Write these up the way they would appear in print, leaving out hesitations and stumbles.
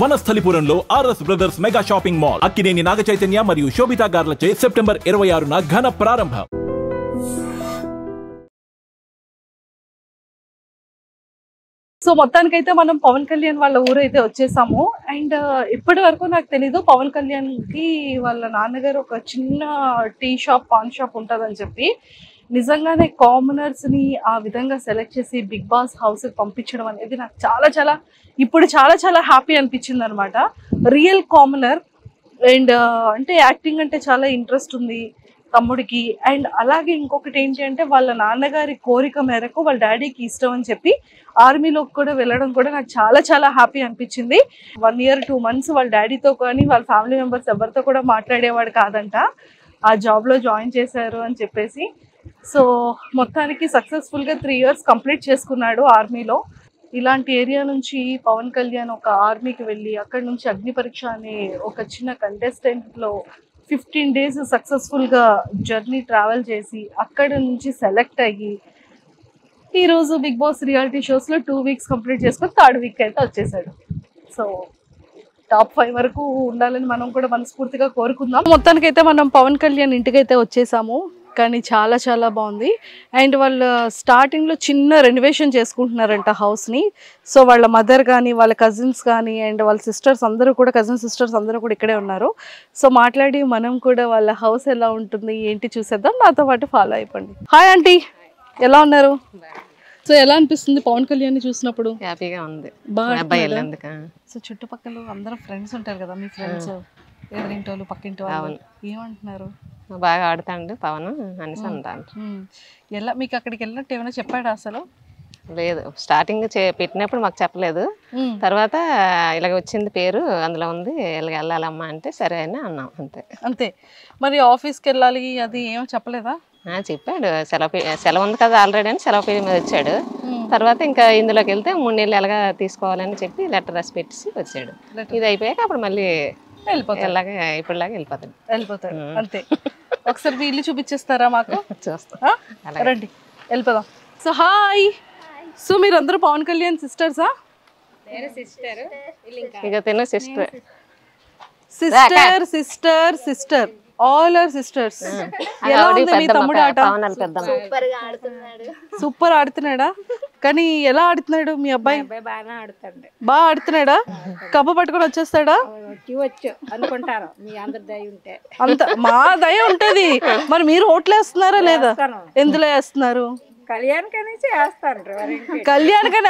వనస్థలిపురంలో R S brothers mega shopping mall Akkineni Naga Chaitanya మరియు Sobhita గార్లచే September 26న ఘన ప్రారంభం. సో మొత్తానికైతే మనం పవన్ కళ్యాణ్ వాళ్ళ ఊరైతే వచ్చేసాము. అండ్ ఇప్పటి వరకు నాకు తెలీదు పవన్ కళ్యాణ్ కి వాళ్ళ నాన్నగారు ఒక చిన్న టీ షాప్ పాన్ షాప్ ఉంటుందని చెప్పి. నిజంగానే కామనర్స్ ని ఆ విధంగా సెలెక్ట్ చేసి బిగ్ బాస్ హౌస్ కి పంపించడం అనేది నాకు ఇప్పుడు చాలా హ్యాపీ అనిపించింది అనమాట. రియల్ కామనర్ అండ్ అంటే యాక్టింగ్ అంటే చాలా ఇంట్రెస్ట్ ఉంది తమ్ముడికి. అండ్ అలాగే ఇంకొకటి ఏంటి అంటే వాళ్ళ నాన్నగారి కోరిక మేరకు వాళ్ళ డాడీకి ఇష్టం అని చెప్పి ఆర్మీలోకి కూడా వెళ్ళడం కూడా నాకు చాలా హ్యాపీ అనిపించింది. 1 year 2 months వాళ్ళ డాడీతో కానీ వాళ్ళ ఫ్యామిలీ మెంబర్స్ ఎవరితో కూడా మాట్లాడేవాడు కాదంట. ఆ జాబ్లో జాయిన్ చేశారు అని చెప్పేసి. సో మొత్తానికి సక్సెస్ఫుల్గా 3 years కంప్లీట్ చేసుకున్నాడు ఆర్మీలో. ఇలాంటి ఏరియా నుంచి పవన్ కళ్యాణ్ ఒక ఆర్మీకి వెళ్ళి అక్కడ నుంచి అగ్ని పరీక్ష అనే ఒక చిన్న కంటెస్టెంట్లో 15 days సక్సెస్ఫుల్గా జర్నీ ట్రావెల్ చేసి అక్కడ నుంచి సెలెక్ట్ అయ్యి ఈరోజు బిగ్ బాస్ రియాలిటీ షోస్లో 2 weeks కంప్లీట్ చేసుకొని 3rd week అయితే వచ్చేసాడు. సో టాప్ 5 వరకు ఉండాలని మనం కూడా మనస్ఫూర్తిగా కోరుకుందాం. మొత్తానికైతే మనం పవన్ కళ్యాణ్ ఇంటికైతే వచ్చేసాము. కానీ చాలా బాగుంది. అండ్ వాళ్ళు స్టార్టింగ్లో చిన్న రెనోవేషన్ చేసుకుంటున్నారంట హౌస్ని. సో వాళ్ళ మదర్ కానీ వాళ్ళ కజిన్స్ కానీ అండ్ వాళ్ళ సిస్టర్స్ అందరూ కూడా కజిన్ సిస్టర్స్ అందరూ కూడా ఇక్కడే ఉన్నారు. సో మాట్లాడి మనం కూడా వాళ్ళ హౌస్ ఎలా ఉంటుంది ఏంటి చూసేద్దాం. నాతో పాటు ఫాలో అయిపోండి. హాయ్ ఆంటీ, ఎలా ఉన్నారు? సో ఎలా అనిపిస్తుంది పవన్ కళ్యాణ్ చూసినప్పుడు? హ్యాపీగా ఉంది. బాగా. సో చుట్టుపక్కల అందరూ ఫ్రెండ్స్ ఉంటారు కదా, మీ ఫ్రెండ్స్ ఎదురింటి వాళ్ళు పక్కింటి వాళ్ళు ఏమంటున్నారు? బాగా ఆడుతాడు పవన్ అనేసి అంటాను. ఎలా మీకు అక్కడికి వెళ్ళినట్టు ఏమైనా చెప్పాడు? అసలు లేదు, స్టార్టింగ్ పెట్టినప్పుడు మాకు చెప్పలేదు. తర్వాత ఇలాగ వచ్చింది పేరు అందులో ఉంది ఇలాగ వెళ్ళాలమ్మా అంటే సరే అని అన్నాం అంతే. మరి ఆఫీస్కి వెళ్ళాలి అది ఏమో చెప్పలేదా? చెప్పాడు, సెలవు ఉంది కదా ఆల్రెడీ అని సెలవు పేరు మీద వచ్చాడు. తర్వాత ఇంకా ఇందులోకి వెళ్తే 3 నెలలు ఎలాగా తీసుకోవాలని చెప్పి లెటర్ రాసి పెట్టేసి వచ్చాడు. ఇది అయిపోయాక అప్పుడు మళ్ళీ వెళ్ళిపోతాడు. ఇప్పుడులాగా వెళ్ళిపోతాడు అంతే. ఒకసారి మీ ఇల్లు చూపించేస్తారా మాకు? చూస్తా, రండి వెళ్ళిపోదాం. So hi. సో మీరు అందరూ పవన్ కళ్యాణ్ సిస్టర్సా? ఇక తిను సిస్టర్ ఆల్ ఆర్ సిస్టర్స్. ఎలా ఉంది మీ తమ్ముడు ఆట? సూపర్ ఆడుతున్నాడా? కానీ ఎలా ఆడుతున్నాడు మీ అబ్బాయి? బాగా ఆడుతున్నాడా? కప్ప పట్టుకొని వచ్చేస్తాడా? అనుకుంటారు మీ అందరి దయ ఉంటే. అంత మా దయ ఉంటది. మరి మీరు ఓట్లు వేస్తున్నారా లేదా? ఎందులో వేస్తున్నారు? కళ్యాణ్కని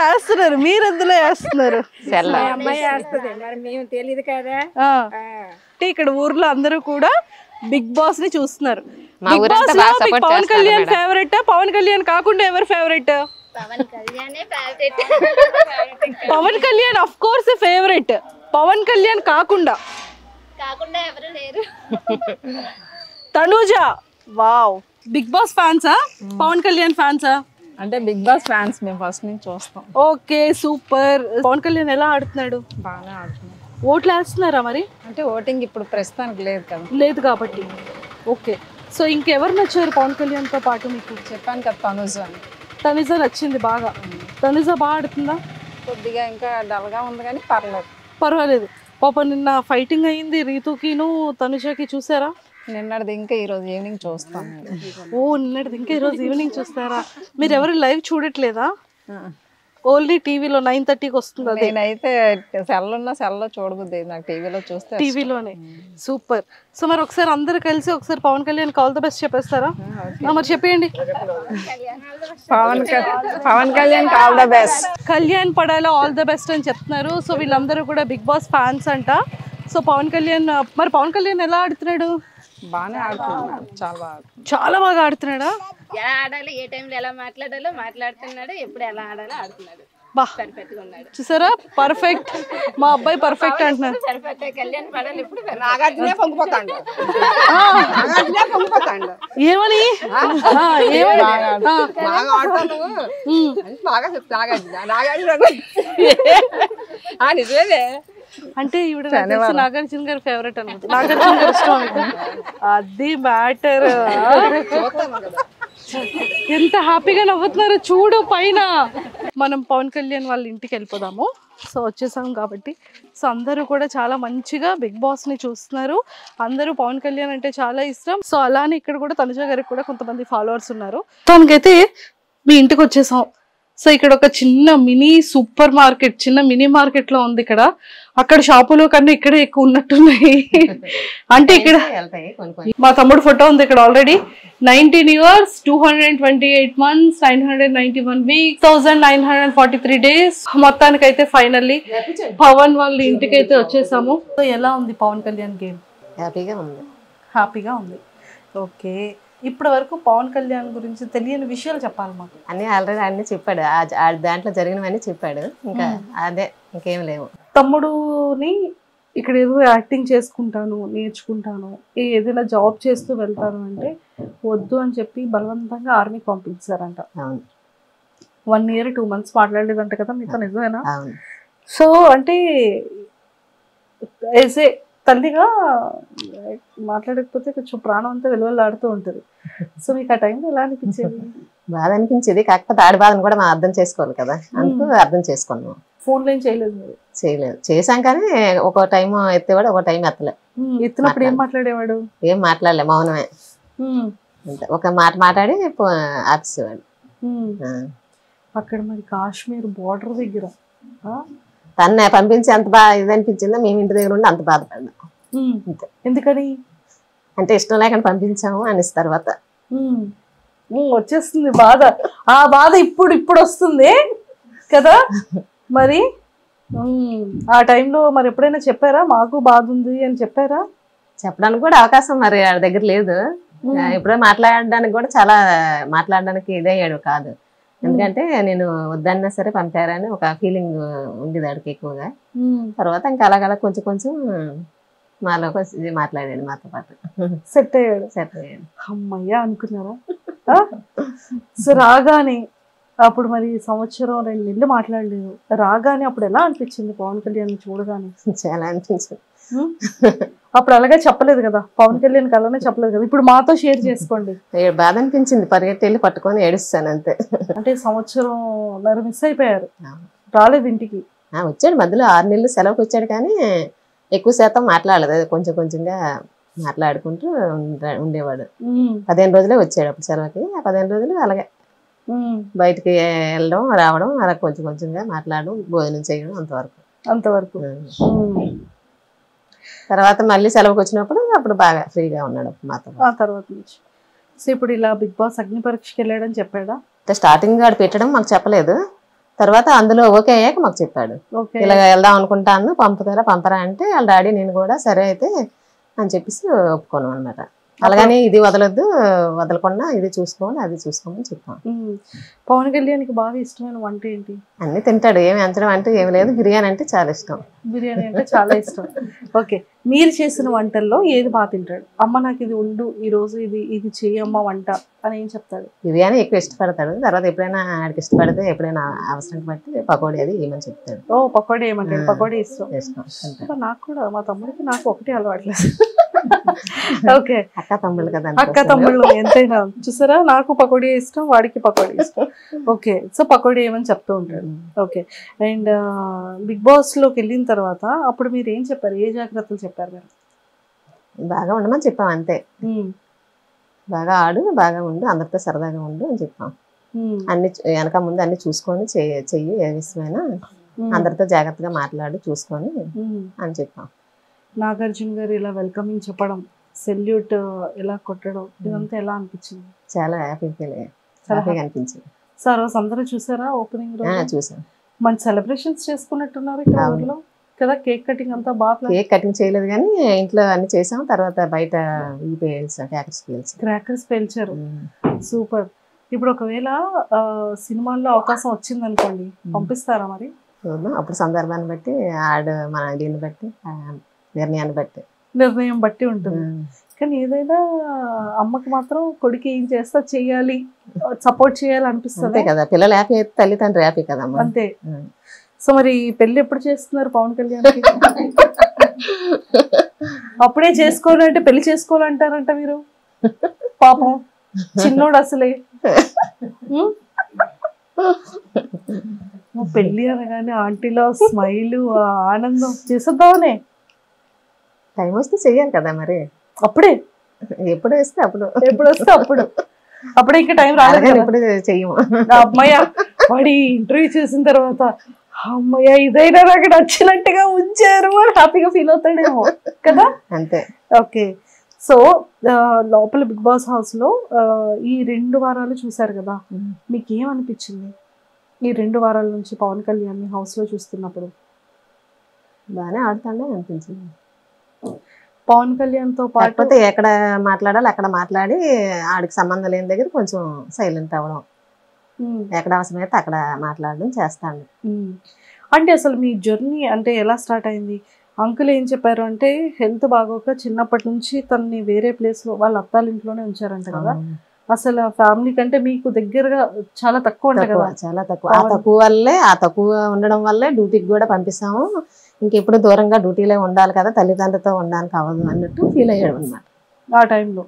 వేస్తున్నారు, మీరు ఎందులో వేస్తున్నారు? అమ్మాయి వేస్తుంది, మరి మేము తెలియదు కదా. ఇక్కడ ఊర్లో అందరూ కూడా బిగ్ బాస్ ని చూస్తున్నారు. బిగ్ బాస్ లో పవన్ కళ్యాణ్ ఫేవరెట్? పవన్ కళ్యాణ్ కాకుండా ఎవరు ఫేవరెట్? Pawan Kalyan of course favourite. Pawan Kalyan కాకుండా ఎవరు లేరు. తనుజ, వావ్. బిగ్ బాస్ ఫ్యాన్సా పవన్ కళ్యాణ్ ఫ్యాన్సా? అంటే బిగ్ బాస్ ఫ్యాన్స్ మేము ఫస్ట్ నుంచి చూస్తాం. Okay super. పవన్ కళ్యాణ్ ఎలా ఆడుతున్నాడు? బాగానే ఆడుతున్నాడు. ఓట్లు వేస్తున్నారా మరి? అంటే ఓటింగ్ ఇప్పుడు ప్రస్తుతానికి లేదు కదా. లేదు కాబట్టి ఓకే. సో ఇంకెవరు నచ్చారు పవన్ కళ్యాణ్తో పాటు మీకు? చెప్పాను కదా తనుజ అని. తనుజ నచ్చింది బాగా. తనుజ బాగా ఆడుతుందా? కొద్దిగా ఇంకా డల్గా ఉంది కానీ పర్వాలేదు. పాప నిన్న ఫైటింగ్ అయింది రీతుకిను తనుజకి, చూసారా? నిన్నటిది ఇంకా ఈరోజు ఈవినింగ్ చూస్తాం. నిన్నటిది ఇంకా ఈరోజు ఈవినింగ్ చూస్తారా? మీరు ఎవరు లైవ్ చూడట్లేదా? ఓన్లీ టీవీలో 9:30కి వస్తుంది. నేనైతే సెల్లో చూడబుద్ది, నాకు టీవీలో చూస్తే టీవీలోనే. సూపర్. సో మరి ఒకసారి అందరు కలిసి ఒకసారి Pawan Kalyan all the best చెప్పేస్తారా? మరి చెప్పేయండి. Pawan Kalyan all the best. Kalyan పడాలో ఆల్ ద బెస్ట్ అని చెప్తున్నారు. సో వీళ్ళందరూ కూడా బిగ్ బాస్ ఫ్యాన్స్ అంట. సో పవన్ కళ్యాణ్ ఎలా ఆడుతున్నాడు? బాగానే ఆడుతున్నాడు, చాలా బాగా ఆడుతున్నాడా? ఎలా ఆడాలి, ఏ టైంలో ఎలా మాట్లాడుతున్నాడు, ఎప్పుడు ఎలా ఆడాలో ఆడుతున్నాడు. చూసారా? పర్ఫెక్ట్. మా అబ్బాయి పర్ఫెక్ట్ అంటున్నారు. కళ్యాణ్ పడాలి ఇప్పుడు ఏమని అంటే ఈవిడ నాగార్జున గారి ఫేవరెట్ అనమాట. నాగార్జున గారు ఇష్టం. అది మ్యాటర్. ఎంత హ్యాపీగా నవ్వుతున్నారో చూడు పైన. మనం పవన్ కళ్యాణ్ వాళ్ళ ఇంటికి వెళ్ళిపోదాము. సో వచ్చేసాం కాబట్టి సో అందరూ కూడా చాలా మంచిగా బిగ్ బాస్ని చూస్తున్నారు. అందరూ పవన్ కళ్యాణ్ అంటే చాలా ఇష్టం. సో అలానే ఇక్కడ కూడా తనుజ గారికి కూడా కొంతమంది ఫాలోవర్స్ ఉన్నారు. తనకైతే మీ ఇంటికి వచ్చేసాం. సో ఇక్కడ ఒక చిన్న మినీ సూపర్ మార్కెట్, చిన్న మినీ మార్కెట్ లో ఉంది ఇక్కడ. అక్కడ షాపులో కన్నా ఇక్కడే ఎక్కువ ఉన్నట్టున్నాయి. అంటే ఇక్కడ మా తమ్ముడు ఫోటో ఉంది ఇక్కడ already. 19 years, 228 months, 991 weeks, 1943 days. మొత్తానికైతే ఫైనల్లీ పవన్ వాళ్ళ ఇంటికైతే వచ్చేసాము. సో ఎలా ఉంది పవన్ కళ్యాణ్ గేమ్? హ్యాపీగా ఉంది. హ్యాపీగా ఉంది. ఓకే, ఇప్పటి వరకు పవన్ కళ్యాణ్ గురించి తెలియని విషయాలు చెప్పాలి మాకు. అన్నీ ఆల్రెడీ అన్నీ చెప్పాడు, దాంట్లో జరిగినవన్నీ చెప్పాడు. ఇంకా అదే, ఇంకేం లేవు. తమ్ముడుని ఇక్కడ ఏదో యాక్టింగ్ చేసుకుంటాను, నేర్చుకుంటాను, ఏదైనా జాబ్ చేస్తూ వెళ్తాను అంటే వద్దు అని చెప్పి బలవంతంగా ఆర్మీకి పంపించారంట. 1 year 2 months మాట్లాడలేదంట కదా మీతో, నిజమేనా? సో అంటే ఏసే తల్లిగా మాట్లాడకపోతే కొంచెం ప్రాణం అంతా వెలువలాడుతూ ఉంటుంది. సో మీకు ఆ టైంలో ఎలా అనిపించేది? బాధ అనిపించేది, కాకపోతే ఆడి బాధను కూడా మనం అర్థం చేసుకోవాలి కదా, అందుకు అర్థం చేసుకున్నాం. ఫోన్లో ఏం చేయలేదు మీరు? చేయలేదు, చేసాం కానీ ఒక టైం ఎత్తేవాడు, ఒక టైం ఎత్తలే. ఎత్తినప్పుడు ఏం మాట్లాడేవాడు? ఏం మాట్లాడలే, మౌనమే. ఒక మాట మాట్లాడి ఆపేసేవాడు. అక్కడ మరి కాశ్మీర్ బార్డర్ దగ్గర తన్నే పంపించి అంత బాగా ఇది అనిపించిందో, మేము ఇంటి దగ్గర ఉండి అంత బాధపడ్డాం. ఎందుకని అంటే ఇష్టం లేకుండా పంపించాము అనేసి తర్వాత వచ్చేస్తుంది బాధ. ఆ బాధ ఇప్పుడు వస్తుంది కదా. మరి ఆ టైంలో మరి ఎప్పుడైనా చెప్పారా మాకు బాధ ఉంది అని చెప్పారా? చెప్పడానికి కూడా అవకాశం మరి ఆడ దగ్గర లేదు. ఎప్పుడో మాట్లాడడానికి కూడా చాలా మాట్లాడడానికి ఇదయ్యాడు కాదు. ఎందుకంటే నేను వద్దన్నా సరే పంపారని ఒక ఫీలింగ్ ఉండేది ఆడికి ఎక్కువగా. తర్వాత ఇంకా అలాగలా కొంచెం కొంచెం మాలో మాట్లాడాడు, మాతో పాటు సెట్ అయ్యాడు. అమ్మయ్యా అనుకున్నారా? సో రాగానే అప్పుడు మరి 1-2 నెలలు మాట్లాడలేదు. రాగానే అప్పుడు ఎలా అనిపించింది పవన్ కళ్యాణ్ చూడగానే? చాలా అనిపించింది. అప్పుడు అలాగే చెప్పలేదు కదా, పవన్ కళ్యాణ్ అలానే చెప్పలేదు కదా. ఇప్పుడు మాతో షేర్ చేసుకోండి. బాధ అనిపించింది, పరిగెత్తి వెళ్ళి పట్టుకొని ఏడుస్తాను అంతే. అంటే 1.5 సంవత్సరం మిస్ అయిపోయారు, రాలేదు ఇంటికి. వచ్చాడు మధ్యలో 6 నెలలు సెలవుకి వచ్చాడు, కానీ ఎక్కువ శాతం మాట్లాడలేదు, కొంచెం కొంచెంగా మాట్లాడుకుంటూ ఉండేవాడు. 15 రోజులే వచ్చాడు అప్పుడు సెలవుకి. ఆ 15 రోజులు అలాగే బయటికి వెళ్ళడం రావడం, అలా కొంచెం కొంచెంగా మాట్లాడడం, భోజనం చేయడం, అంతవరకు. తర్వాత మళ్ళీ సెలవుకి వచ్చినప్పుడు అప్పుడు బాగా ఫ్రీగా ఉన్నాడు మాతో. ఆ తర్వాత నుంచి సో ఇప్పుడు ఇలా బిగ్ బాస్ అగ్ని పరీక్షకి వెళ్ళాడని చెప్పాడా? స్టార్టింగ్ ఆడు పెట్టడం మాకు చెప్పలేదు, తర్వాత అందులో ఓకే అయ్యాక మాకు చెప్పాడు. ఇలా వెళ్దాం అనుకుంటాను, పంపరా అంటే వాళ్ళ డాడీ నేను కూడా సరే అయితే అని చెప్పేసి ఒప్పుకోను అన్నమాట. అలాగని ఇది వదలొద్దు, వదలకుండా ఇది చూసుకోవాలి అది చూసుకోమని చెప్పాం. పవన్ కళ్యాణ్కి బాగా ఇష్టమైన వంట ఏంటి? అన్ని తింటాడు, ఏమి అంచడం అంటే ఏమి లేదు. బిర్యానీ అంటే చాలా ఇష్టం. బిర్యానీ అంటే చాలా ఇష్టం. ఓకే, మీరు చేసిన వంటల్లో ఏది బాగా తింటాడు? అమ్మ నాకు ఇది ఉండు, ఈ రోజు ఇది చెయ్యమ్మ వంట అని ఏం చెప్తాడు? బిర్యానీ ఎక్కువ ఇష్టపడతాడు. తర్వాత ఎప్పుడైనా ఆడికి ఇష్టపడితే ఎప్పుడైనా అవసరం బట్టి పకోడీ అది ఏమని చెప్తాడు. ఓ పకోడీ ఏమంటాడు? పకోడీ ఇష్టం. నాకు కూడా, మా తమ్ముడికి నాకు ఒకటి అలవాట్లేదు. ఓకే, అక్క తమ్ముళ్ళు కదా, అక్క తమ్ముళ్ళు ఎంతైనా. చూసారా, నాకు పకోడీ ఇష్టం, వాడికి పకోడీ ఇష్టం. ఓకే, సో పకోడీ ఏమని చెప్తూ ఉంటాడు. ఓకే, అండ్ బిగ్ బాస్ లోకి వెళ్ళిన తర్వాత అప్పుడు మీరు ఏం చెప్పారు? ఏ జాగ్రత్తలు చెప్పారు మీరు? బాగా ఉండమని చెప్పాం అంతే. బాగా ఆడు, బాగా ఉండు, అందరితో సరదాగా ఉండు అని చెప్పాం. అన్ని వెనక ముందు అన్ని చూసుకొని చెయ్యి, ఏ విషయమైనా అందరితో జాగ్రత్తగా మాట్లాడు, చూసుకొని అని చెప్పాం. నాగార్జున గారు ఇలా వెల్కమింగ్ చెప్పడం, సెల్యూట్ ఇలా కొట్టడం, ఇదంతా ఎలా అనిపించింది? చాలా హ్యాపీగా అనిపించింది. సార్ రోజు అందరూ చూసారా ఓపెనింగ్ రోజు? చూసాను. మంచి సెలబ్రేషన్స్ చేసుకున్నట్టున్నారు ఇక్కడ ఊర్లో కదా. కేక్ కటింగ్ అంతా బాగా. కేక్ కటింగ్ చేయలేదు కానీ ఇంట్లో అన్ని చేసాం. తర్వాత బయట క్రాకర్స్ పేల్చారు. సూపర్. ఇప్పుడు ఒకవేళ సినిమాల్లో అవకాశం వచ్చింది అనుకోండి, పంపిస్తారా మరి? అప్పుడు సందర్భాన్ని బట్టి మన దీన్ని బట్టి నిర్ణయం బట్టి ఉంటుంది. కానీ ఏదైనా అమ్మకి మాత్రం కొడుకు ఏం చేస్తా చెయ్యాలి, సపోర్ట్ చేయాలి అనిపిస్తుంది కదా. పిల్లలు హ్యాపీ అయితే తల్లిదండ్రులు హ్యాపీ కదా. అంతే. సో మరి పెళ్లి ఎప్పుడు చేస్తున్నారు పవన్ కళ్యాణ్? అప్పుడే చేసుకోవాలంటే పెళ్లి చేసుకోవాలంటారంట మీరు. పాపం చిన్నోడు అసలే పెళ్లి అనగానే ఆంటీలో స్మైల్ ఆనందం చేసేద్దామనే టైం వస్తే చెయ్యాలి కదా మరి. అప్పుడే ఎప్పుడు వేస్తే అప్పుడు, ఎప్పుడు వస్తే అప్పుడే ఇంకా టైం రాలేదు. ఎప్పుడు చెయ్యము. అమ్మయ్య వాడి ఇంటర్వ్యూ చేసిన తర్వాత అమ్మయ్య ఇదైనా నాకు నచ్చినట్టుగా ఉంచారు అని హ్యాపీగా ఫీల్ అవుతాడేమో కదా. అంతే. ఓకే. సో లోపల బిగ్ బాస్ హౌస్ లో ఈ 2 వారాలు చూసారు కదా, మీకు ఏమనిపించింది ఈ 2 వారాల నుంచి పవన్ కళ్యాణ్ హౌస్ లో చూస్తున్నప్పుడు? బాగానే ఆడుతాడే అనిపించింది. పవన్ కళ్యాణ్ తో పాటు ఎక్కడ మాట్లాడాలి అక్కడ మాట్లాడి ఆడికి సంబంధం లేని దగ్గర కొంచెం సైలెంట్ అవ్వడం, ఎక్కడ అవసరమైతే అక్కడ మాట్లాడడం చేస్తాను. అంటే అసలు మీ జర్నీ అంటే ఎలా స్టార్ట్ అయింది? అంకుల్ ఏం చెప్పారు అంటే హెల్త్ బాగోక చిన్నప్పటి నుంచి తనని వేరే ప్లేస్ లో వాళ్ళ అత్తాల ఇంట్లోనే ఉంచారంట కదా. అసలు ఫ్యామిలీ కంటే మీకు దగ్గరగా చాలా తక్కువ ఉంటాయి కదా. చాలా తక్కువ. ఆ తక్కువ ఉండడం వల్లే డ్యూటీకి కూడా పంపిస్తాము. ఇంకెప్పుడు దూరంగా డ్యూటీలో ఉండాలి కదా, తల్లిదండ్రులతో ఉండడానికి అవ్వదు అన్నట్టు ఫీల్ అయ్యాడు అనమాట ఆ టైంలో.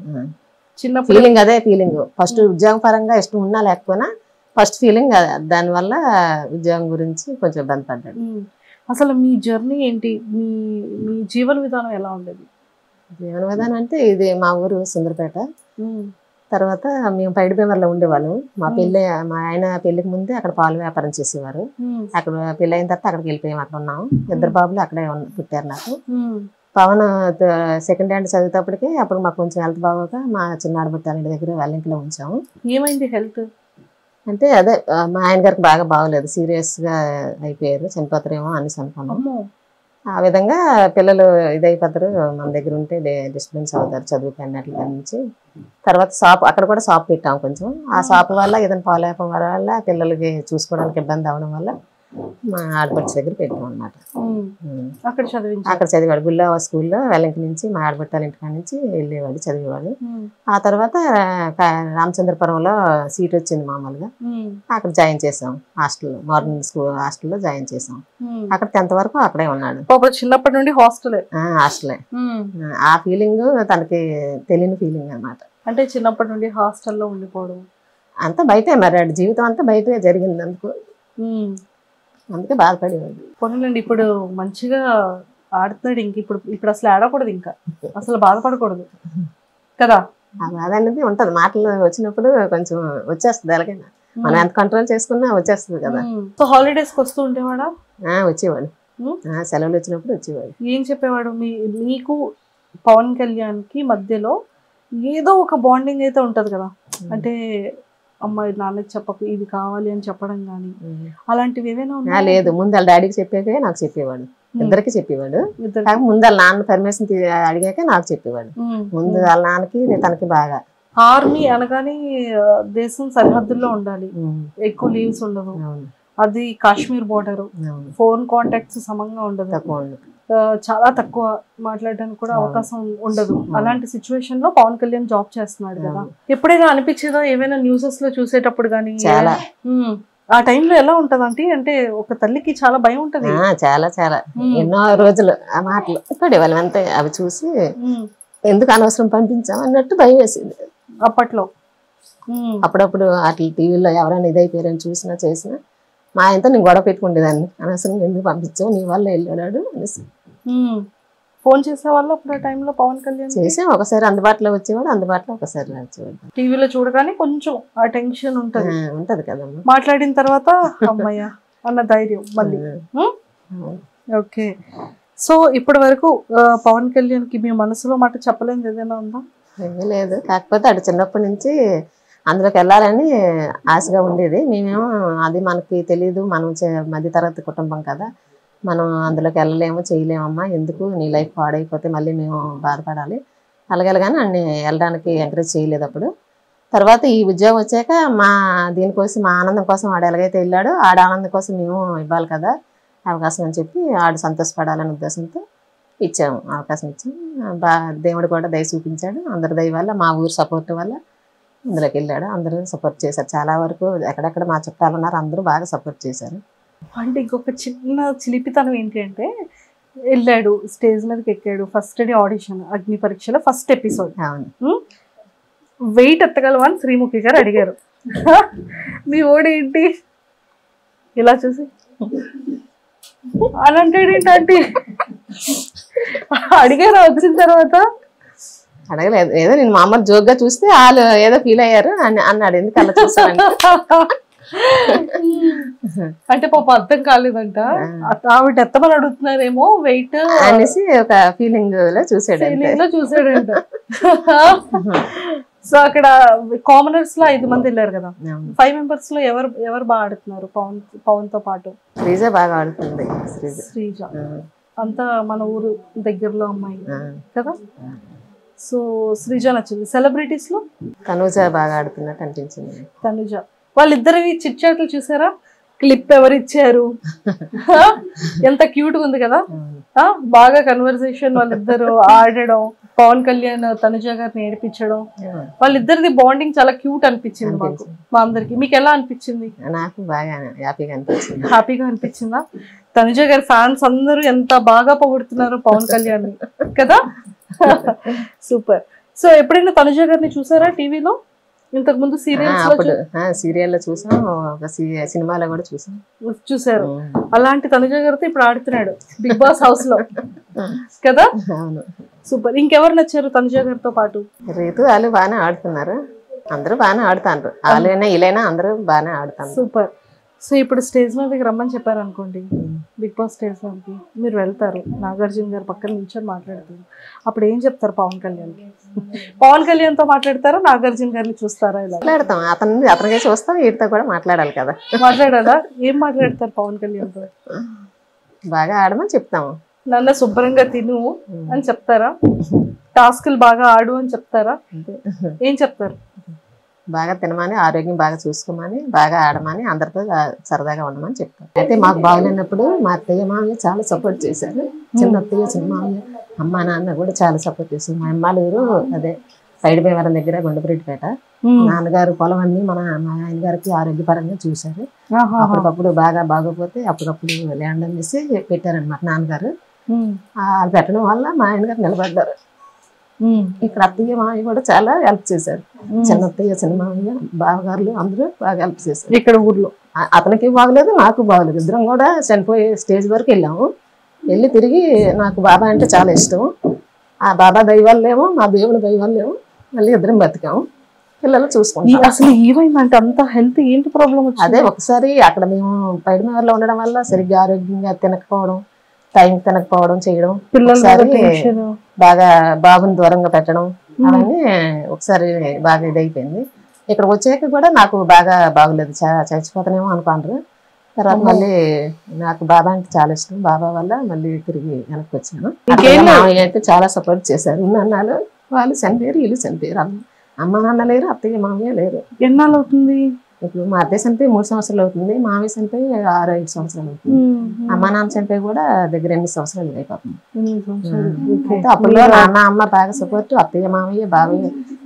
చిన్న ఫీలింగ్ అదే ఫీలింగ్. ఫస్ట్ ఉద్యోగం పరంగా ఇష్టం ఉన్నా లేకపోయినా ఫస్ట్ ఫీలింగ్ దానివల్ల ఉద్యోగం గురించి కొంచెం ఇబ్బంది పడ్డాడు. అసలు మీ జర్నీ ఏంటి? మీ మీ జీవన విధానం ఎలా ఉండేది? జీవన విధానం అంటే ఇది మా ఊరు సుందరపేట. తర్వాత మేము పైడిపేమర్లో ఉండేవాళ్ళం. మా ఆయన పెళ్లికి ముందే అక్కడ పాలు వ్యాపారం చేసేవారు. అక్కడ పెళ్లి అయిన తర్వాత అక్కడికి వెళ్ళిపోయాం. అక్కడ ఉన్నాము. 2 బాబులు అక్కడే పుట్టారు నాకు. పవన్ సెకండ్ హ్యాండ్ చదివేటప్పటికి అప్పుడు మాకు కొంచెం హెల్త్ బాగోక మా చిన్నాడు బుట్టాలి దగ్గర వాళ్ళ ఇంట్లో ఉంచాము. ఏమైంది హెల్త్ అంటే అదే మా ఆయన గారికి బాగా బాగోలేదు, సీరియస్ గా అయిపోయారు, చనిపోతారేమో అనేసి అనుకున్నాము. ఆ విధంగా పిల్లలు ఇదైపోతారు, మన దగ్గర ఉంటే డిస్టర్బెన్స్ అవుతారు చదువుకి అన్నట్ల నుంచి. తర్వాత షాప్ అక్కడ కూడా షాప్ పెట్టాము. కొంచెం ఆ షాప్ వల్ల ఏదైనా పాలేపం వల్ల పిల్లలకి చూసుకోవడానికి ఇబ్బంది అవడం వల్ల మా ఆడపడుచు దగ్గర పెట్టాం అన్నమాట. అక్కడ చదివాడు గుల్లా స్కూల్లో. వెల్లంకి నుంచి మా ఆడపట్టాల ఇంటికాడ నుంచి వెళ్ళేవాడు, చదివేవాడు. ఆ తర్వాత రామచంద్రపురంలో సీట్ వచ్చింది మామూలుగా, అక్కడ జాయిన్ చేసాం హాస్టల్లో, మార్నింగ్ స్కూల్ హాస్టల్లో జాయిన్ చేసాం. అక్కడ 10th వరకు అక్కడే ఉన్నాడు. చిన్నప్పటి నుండి హాస్టలే. ఆ ఫీలింగ్ తనకి తెలియని ఫీలింగ్ అన్నమాట. అంటే చిన్నప్పటి నుండి హాస్టల్లో ఉండిపోవడం అంతా బయటే, మరి జీవితం అంతా బయటే జరిగింది అందుకు, అందుకే బాధపడేవాడు. పోనండి ఇప్పుడు మంచిగా ఆడుతున్నాడు. ఇంక ఇప్పుడు అసలు ఆడకూడదు, ఇంకా అసలు బాధపడకూడదు కదా. ఆ బాధ అనేది ఉంటది, మాటలు వచ్చినప్పుడు కొంచెం వచ్చేస్తుంది. ఎలాగైనా మనం ఎంత కంట్రోల్ చేసుకున్నా వచ్చేస్తుంది కదా. సో హాలిడేస్కి వస్తూ ఉండేవాడా? వచ్చేవాడు, సెలవులు వచ్చినప్పుడు వచ్చేవాడు. ఏం చెప్పేవాడు? మీకు పవన్ కళ్యాణ్ కి మధ్యలో ఏదో ఒక బాండింగ్ అయితే ఉంటది కదా, అంటే అమ్మాయి నాన్నకి చెప్పకు ఇది కావాలి అని చెప్పడం కానీ అలాంటివి ఏమైనా ఉన్నా? లేదు, ముందు వాళ్ళ డాడీకి చెప్పాకే నాకు చెప్పేవాడు, ఇద్దరికి చెప్పేవాడు. ముందు వాళ్ళ నాన్న పర్మిషన్ అడిగాకే నాకు చెప్పేవాడు. ముందు వాళ్ళ నాన్నకి తనకి బాగా. ఆర్మీ అనగానే దేశం సరిహద్దుల్లో ఉండాలి, ఎక్కువ లీవ్స్ ఉండవు, అది కాశ్మీర్ బోర్డర్, ఫోన్ కాంటాక్ట్స్ సమంగా ఉండదు, చాలా తక్కువ మాట్లాడడానికి కూడా అవకాశం ఉండదు. అలాంటి సిచ్యువేషన్ లో పవన్ కళ్యాణ్ జాబ్ చేస్తున్నాడు కదా. ఎప్పుడైనా అనిపించేదా ఏమైనా న్యూసెస్ లో చూసేటప్పుడు కానీ? ఆ టైంలో ఎలా ఉంటది అంటే ఒక తల్లికి చాలా భయం ఉంటది. చాలా చాలా ఎన్నో రోజులు ఆ మాటలు పడేవాళ్ళం అంతే. అవి చూసి ఎందుకు అనవసరం పంపించాం అన్నట్టు భయం వేసింది అప్పట్లో. అప్పుడప్పుడు అట్లా టీవీలో ఎవరైనా ఇదైపోయారని చూసినా చేసినా మా ఆయనతో నేను గొడవ పెట్టుకుండేదాన్ని, అనవసరం ఎందుకు పంపించావు, నీ వల్ల వెళ్ళాడు అనేసి. ఫోన్ చేసేవాళ్ళు అప్పుడు ఆ టైంలో పవన్ కళ్యాణ్? చేసాం, ఒకసారి అందుబాటులో వచ్చేవాడు, అందుబాటులో ఒకసారి వచ్చేవాడు. టీవీలో చూడగానే కొంచెం ఆ టెన్షన్ ఉంటది కదా, మాట్లాడిన తర్వాత అమ్మయ్య అన్న ధైర్యం మళ్ళీ. ఓకే. సో ఇప్పటి వరకు పవన్ కళ్యాణ్ కి మీ మనసులో మాట చెప్పలేదు ఏదైనా ఉందా? ఏమీ లేదు, కాకపోతే అటు చిన్నప్పటి నుంచి అందులోకి వెళ్ళాలని ఆశగా ఉండేది. మేమేమో అది మనకి తెలియదు, మనం మధ్యతరగతి కుటుంబం కదా, మనం అందులోకి వెళ్ళలేము చేయలేమమ్మా, ఎందుకు నీ లైఫ్ పాడైపోతే మళ్ళీ మేము బాధపడాలి, అలాగేలాగానే అన్ని వెళ్ళడానికి ఎంకరేజ్ చేయలేదు అప్పుడు. తర్వాత ఈ ఉద్యోగం వచ్చాక దీనికోసం మా ఆనందం కోసం ఆడు ఎలాగైతే వెళ్ళాడో ఆడ ఆనందం కోసం మేము ఇవ్వాలి కదా అవకాశం అని చెప్పి ఆడు సంతోషపడాలనే ఉద్దేశంతో ఇచ్చాము, అవకాశం ఇచ్చాము. దేవుడు కూడా దయ చూపించాడు, అందరి దయ వల్ల, మా ఊరు సపోర్ట్ వల్ల అందులోకి వెళ్ళాడు. అందరూ సపోర్ట్ చేశారు, చాలా వరకు ఎక్కడెక్కడ మా చుట్టాలు ఉన్నారు అందరూ బాగా సపోర్ట్ చేశారు. అంటే ఇంకొక చిన్న చిలిపితనం ఏంటి అంటే, వెళ్ళాడు స్టేజ్ మీదకి ఎక్కాడు, ఫస్ట్ డే ఆడిషన్ అగ్ని పరీక్షలో ఫస్ట్ ఎపిసోడ్. అవును, వెయిట్ ఎత్తగలవా అని శ్రీముఖి గారు అడిగారు. మీ ఓడేంటి ఇలా చూసి అని అంటాడేంటి? అడిగారా వచ్చిన తర్వాత? అడగలేదు, ఏదో నేను మామూలు జోక్ గా చూస్తే వాళ్ళు ఏదో ఫీల్ అయ్యారు అన్నాడు. ఎందుకు అలా చూస్తానంటే అంటే పాప అర్థం కాలేదంట, ఆవిడ ఎత్తమని అడుగుతున్నారేమో వెయిట్ అనేసి ఒక ఫీలింగ్ లో చూసాడంట. సో అక్కడ కామనర్స్ లో 5 మంది వెళ్ళారు కదా, 5 మెంబర్స్ లో ఎవరు బాగా ఆడుతున్నారు పవన్ తో పాటు? శ్రీజ బాగా ఆడుతుంది. శ్రీజ అంతా మన ఊరు దగ్గరలో అమ్మాయి కదా. సో శ్రీజ నచ్చింది. సెలబ్రిటీస్ లో తనుజ బాగా ఆడుతున్నట్టు అనిపించింది. తనుజ వాళ్ళిద్దరివి చిట్చాట్లు చూసారా? క్లిప్ ఎవరు ఇచ్చారు? ఎంత క్యూట్ గా ఉంది కదా. బాగా కన్వర్సేషన్, వాళ్ళిద్దరు ఆడడం, పవన్ కళ్యాణ్ తనుజ గారిని ఏడిపించడం, వాళ్ళిద్దరిది బాండింగ్ చాలా క్యూట్ అనిపించింది మాకు, మా అందరికి. మీకు ఎలా అనిపించింది? నాకు బాగా హ్యాపీగా అనిపించింది. హ్యాపీగా అనిపించిందా? తనుజ గారి ఫ్యాన్స్ అందరూ ఎంత బాగా పొగుడుతున్నారు పవన్ కళ్యాణ్ కదా. సూపర్. సో ఎప్పుడైనా తనుజ గారిని చూసారా టీవీలో? ఇంతకు ముందు సీరియల్లో చూసాం, ఒక సినిమాలో కూడా చూసారు. అలాంటి తనుజ గారితో ఇప్పుడు ఆడుతున్నాడు బిగ్ బాస్ హౌస్ లో కదా. సూపర్. ఇంకెవరు నచ్చారు తనుజ గారితో పాటు? రీతు వాళ్ళు బాగానే ఆడుతున్నారు, అందరూ బాగానే ఆడుతారు. వాళ్ళైనా వీళ్ళైనా అందరూ బాగానే ఆడుతారు. సూపర్. సో ఇప్పుడు స్టేజ్ మీదకి రమ్మని చెప్పారు అనుకోండి, బిగ్ బాస్ స్టేజ్ మీదకి మీరు వెళ్తారు, నాగార్జున గారు పక్కన నిల్చొని మాట్లాడతారు, అప్పుడు ఏం చెప్తారు పవన్ కళ్యాణ్? పవన్ కళ్యాణ్ తో మాట్లాడతారా, నాగార్జున గారిని చూస్తారా? ఇలా మాట్లాడతాం, అతనికి చూస్తాం, వీటితో కూడా మాట్లాడాలి కదా. మాట్లాడాలా? ఏం మాట్లాడతారు పవన్ కళ్యాణ్ తో? బాగా ఆడమని చెప్తాము. నన్ను శుభ్రంగా తిను అని చెప్తారా? టాస్కులు బాగా ఆడు అని చెప్తారా? ఏం చెప్తారు? బాగా తినమని, ఆరోగ్యం బాగా చూసుకోమని, బాగా ఆడమని, అందరితో సరదాగా ఉండమని చెప్తారు. అయితే మాకు బాగులేనప్పుడు మా అత్తయ్య మామయ్య చాలా సపోర్ట్ చేశారు. చిన్న అత్తయ్య, చిన్న మామయ్య, అమ్మ నాన్న కూడా చాలా సపోర్ట్ చేశారు. మా అమ్మాలూరు అదే పైడిపేవరం దగ్గర గుండపరెడ్డిపేట. నాన్నగారు పొలం అన్ని మా ఆయన గారికి ఆరోగ్యపరంగా చూశారు. అప్పటికప్పుడు బాగా బాగోపోతే అప్పటికప్పుడు ల్యాండ్ అనేసి పెట్టారనమాట నాన్నగారు. అది పెట్టడం వల్ల మా ఆయన గారు నిలబడ్డారు. ఇక్కడ అత్తయ్య మామయ్య కూడా చాలా హెల్ప్ చేశారు. చిన్న అత్తయ్య, చిన్న మామయ్య, బావగారులు అందరూ బాగా హెల్ప్ చేశారు. ఇక్కడ ఊర్లో అతనికి బాగలేదు, నాకు బాగలేదు. ఇద్దరం కూడా చనిపోయే స్టేజ్ వరకు వెళ్ళాము. వెళ్ళి తిరిగి నాకు బాబా అంటే చాలా ఇష్టం. ఆ బాబా దైవాలేమో, మా దేవుని దైవాలేమో మళ్ళీ ఇద్దరం బతికాము. పిల్లలు చూసుకుంటాం. అసలు ఏమైందంటే అంత హెల్త్ ఏంటి ప్రాబ్లం? అదే ఒకసారి అక్కడ మేము పైడిమేరలో ఉండడం వల్ల సరిగ్గా ఆరోగ్యంగా తినకపోవడం, టైం తినకపోవడం చేయడం, పిల్లలు బాగా బాబుని దూరంగా పెట్టడం, అవన్నీ ఒకసారి బాగా ఇదైపోయింది. ఇక్కడికి వచ్చాక కూడా నాకు బాగా బాగలేదు, చచ్చిపోతానేమో అనుకుంటారు. తర్వాత మళ్ళీ నాకు బాబా అంటే చాలా ఇష్టం. బాబా వల్ల మళ్ళీ తిరిగి వెనక్కి వచ్చాను. మామయ్య అయితే చాలా సపోర్ట్ చేశారు. అన్నాళ్ళు వాళ్ళు చనిపోయారు, వీళ్ళు చనిపోయారు. అమ్మ నాన్న లేరు, అత్తయ్య మామయ్య లేరు. ఎన్నాళ్ళు అవుతుంది? ఇప్పుడు మా అత్తయ్య చనిపోయి 3 సంవత్సరాలు అవుతుంది, మామయ్య చనిపోయి 6-5 సంవత్సరాలు అవుతుంది. అమ్మ నాన్న చనిపోయి కూడా దగ్గర 8 సంవత్సరాలు అయిపోతుంది. అయితే అప్పుడు నాన్న అమ్మ బాగా సపోర్ట్, అత్తయ్య మామయ్య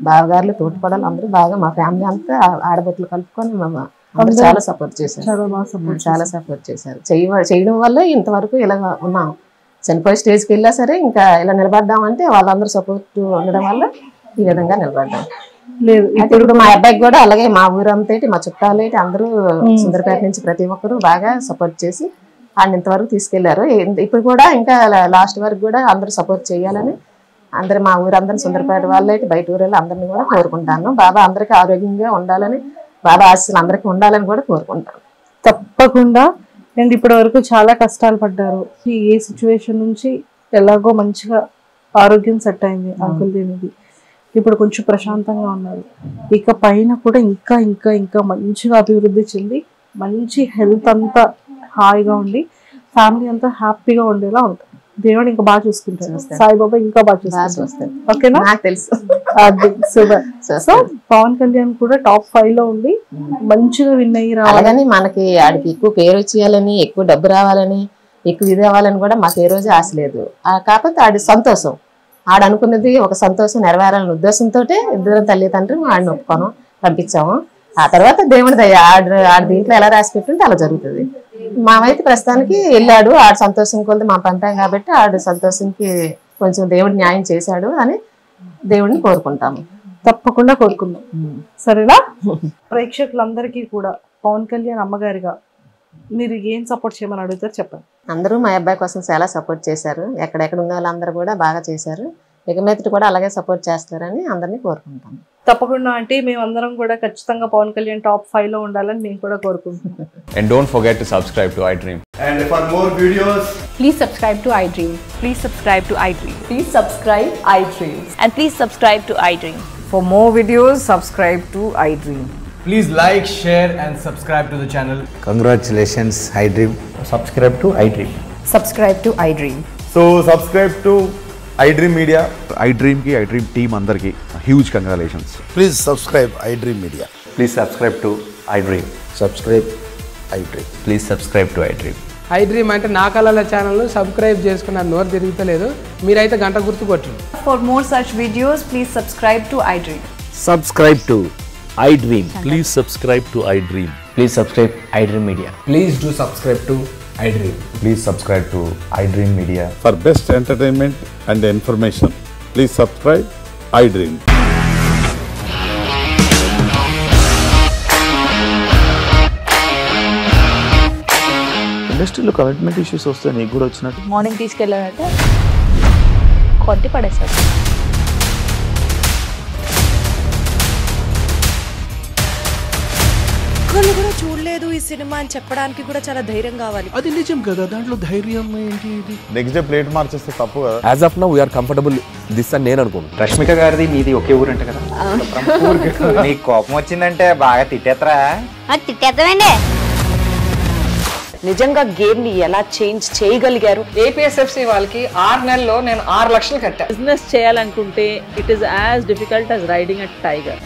బావగారులు తోటిపడాలి అందరూ బాగా, మా ఫ్యామిలీ అంతా ఆడబొట్లు కలుపుకొని అందరూ చాలా సపోర్ట్ చేశారు. చాలా సపోర్ట్ చేశారు. చేయడం వల్ల ఇంతవరకు ఇలా ఉన్నాం. చనిపోయే స్టేజ్కి వెళ్ళా సరే ఇంకా ఇలా నిలబడ్డామంటే వాళ్ళందరూ సపోర్ట్ ఉండడం వల్ల ఈ విధంగా నిలబడ్డాం. లేదు ఇప్పుడు మా అబ్బాయికి కూడా అలాగే, మా ఊరంతా మా చుట్టాలు అందరూ సుందరపేట నుంచి ప్రతి ఒక్కరు బాగా సపోర్ట్ చేసి ఆయన ఇంతవరకు తీసుకెళ్లారు. ఇప్పుడు కూడా ఇంకా లాస్ట్ వరకు కూడా అందరూ సపోర్ట్ చేయాలని అందరు మా ఊరందరూ సుందరపేట వాళ్ళు బయట ఊరు అందరినీ కూడా కోరుకుంటాను. బాబా అందరికీ ఆరోగ్యంగా ఉండాలని, బాబా ఆశీస్సులు అందరికీ ఉండాలని కూడా కోరుకుంటాను. తప్పకుండా. అండ్ ఇప్పటి వరకు చాలా కష్టాలు పడ్డారు. ఏ సిచ్యువేషన్ నుంచి ఎలాగో మంచిగా ఆరోగ్యం సెట్ అయింది అంకుల్ దీనికి. ఇప్పుడు కొంచెం ప్రశాంతంగా ఉన్నారు. ఇక పైన కూడా ఇంకా ఇంకా ఇంకా మంచిగా అభివృద్ధి చెంది మంచి హెల్త్ అంతా హాయిగా ఉండి ఫ్యామిలీ అంతా హ్యాపీగా ఉండేలా ఉంటుంది. దేవుడు ఇంకా బాగా చూసుకుంటారు. సాయిబాబా ఇంకా బాగా చూసుకుంటారు. ఓకేనా? నాకు తెలుసు. అది సూపర్. సో పవన్ కళ్యాణ్ కూడా టాప్ 5 లో ఉండి మంచిగా విన్ అయ్యి రావాలని, మనకి ఆడికి ఎక్కువ పేరు వచ్చేయాలని, ఎక్కువ డబ్బు రావాలని, ఎక్కువ ఇది అవ్వాలని కూడా మాకు ఏ రోజు ఆశ లేదు. కాకపోతే ఆడి సంతోషం, ఆడనుకున్నది ఒక సంతోషం నెరవేరాలనే ఉద్దేశంతో ఇద్దరు తల్లిదండ్రులు ఆడిని ఒప్పుకోను పంపించాము. ఆ తర్వాత దేవుడి దయ, ఆడ దీంట్లో ఎలా రాసి పెట్టుంటే అలా జరుగుతుంది. మామైతే ప్రస్తుతానికి వెళ్ళాడు, ఆడు సంతోషం కొద్ది మా పంపాం కాబట్టి ఆడు సంతోషంకి కొంచెం దేవుడు న్యాయం చేశాడు అని దేవుడిని కోరుకుంటాము. తప్పకుండా కోరుకుందాం. సరేనా? ప్రేక్షకులందరికీ కూడా పవన్ కళ్యాణ్ అమ్మగారిగా మీరు ఏం సపోర్ట్ చేయమని అడుగుతారు చెప్పండి. అందరూ మా అబ్బాయి కోసం చాలా సపోర్ట్ చేశారు. ఎక్కడెక్కడ ఉన్న వాళ్ళందరూ కూడా బాగా చేశారు. ఇక మీదట కూడా అలాగే సపోర్ట్ చేస్తారని అందరినీ కోరుకుంటాం. తప్పకుండా అంటే మేమందరం కూడా ఖచ్చితంగా పవన్ కళ్యాణ్ టాప్ 5 లో ఉండాలని మేము కూడా కోరుకుంటున్నాం. And don't forget to subscribe to iDream. And for more videos, Please subscribe to iDream. Please subscribe to iDream. Please subscribe iDream. And please subscribe to iDream. For more videos, subscribe to iDream. please like, share and subscribe to the channel. Congratulations, iDream. Subscribe to iDream. Subscribe to iDream. So subscribe to iDream Media. iDream ki iDream team andarki huge congratulations. Please subscribe iDream Media. Please subscribe to iDream. Subscribe iDream. Please subscribe to iDream. iDream అంటే నా కళల channel subscribe చేసుకున్నారు, నోరు తిరుగుతలేదు. మీరైతే గంట గుర్తు కొట్టండి. For more such videos, please subscribe to iDream. Subscribe to iDream. Please subscribe to iDream. Please subscribe iDream Media. Please do subscribe to iDream. Please subscribe to iDream Media. For best entertainment and information, please subscribe iDream. ఇండస్ట్రీలో commitment issues వస్తే నీకు కూడా వచ్చినట్టు morning తీసుకెళ్ళారంటే కొట్టి పడేస్తారు. ఒక్కళ్ళు కూడా చూడలేదు ఈ సినిమా అని చెప్పడానికి కూడా చాలా ధైర్యం కావాలి. అది నిజం కదా, దాంట్లో ధైర్యం ఏంటి? ఇది నెక్స్ట్ డే ప్లేట్ మార్చేస్తే తప్పు కదా. As of now, we are comfortable this అని నేను అనుకుంటున్నాను. రష్మిక గారిది మీది ఒకే ఊరు అంట కదా. నీకు కోపం వచ్చిందంటే బాగా తిట్టేత్తరా? తిట్టేద్దామండి. నిజంగా గేమ్ ని ఎలా చేంజ్ చేయగలిగారు? APSFC వాళ్ళకి 6 నెలల్లో నేను 6 లక్షలు కట్టా. బిజినెస్ చేయాలనుకుంటే it is as difficult as riding a tiger.